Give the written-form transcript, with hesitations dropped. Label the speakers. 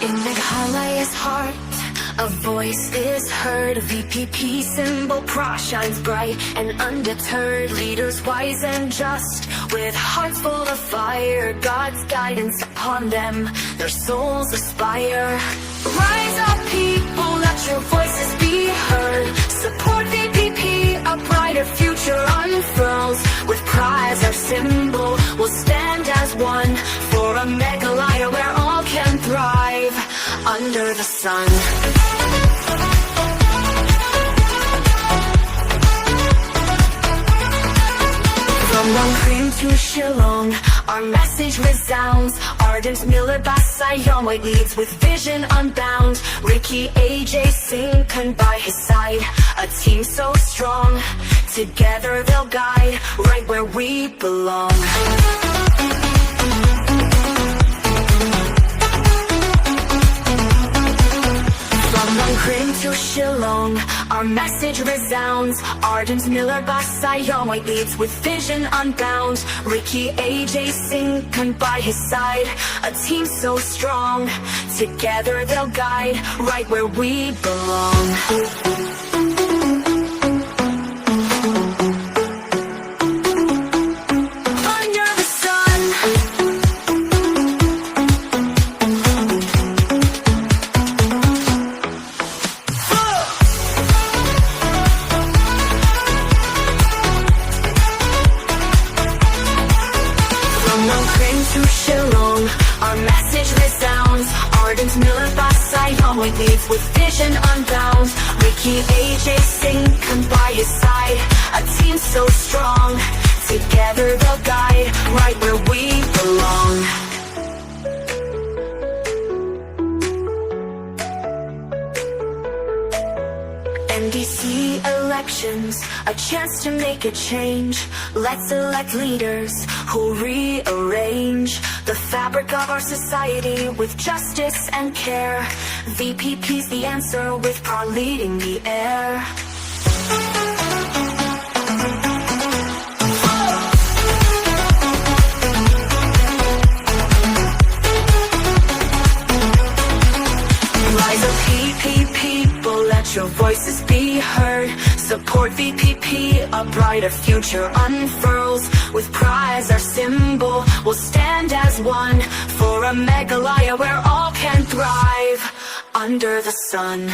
Speaker 1: In Meghalaya's heart, a voice is heard. VPP symbol prah shines bright and undeterred. Leaders wise and just, with hearts full of fire. God's guidance upon them, their souls aspire. Rise up people, let your voices be heard. Support VPP, a brighter future unfurls. With prah as our symbol, we'll stand as one. For a Meghalaya where all can thrive under the sun. From Longkrim to Shillong, our message resounds. Ardent Miller Basayong leads with vision unbound. Ricky AJ Sinkan by his side, a team so strong. Together they'll guide right where we belong. From Longkrim to Shillong, our message resounds. Ardent Miller Basayong leads with vision unbound. Ricky AJ Sinkan by his side, a team so strong. Together they'll guide right where we belong. To Shillong, our message resounds. Ardent Miller Basayong leads with vision unbound. Ricky AJ Sinkan by his side, a team so strong. Together they'll guide right where we belong. NDC elections, a chance to make a change. Let's elect leaders who'll rearrange the fabric of our society with justice and care. VPP's the answer, with prah leading the air. Rise up people, let your voices be heard. Support VPP, a brighter future unfurls. With prah as our symbol, we'll stand as one. For a Meghalaya where all can thrive under the sun.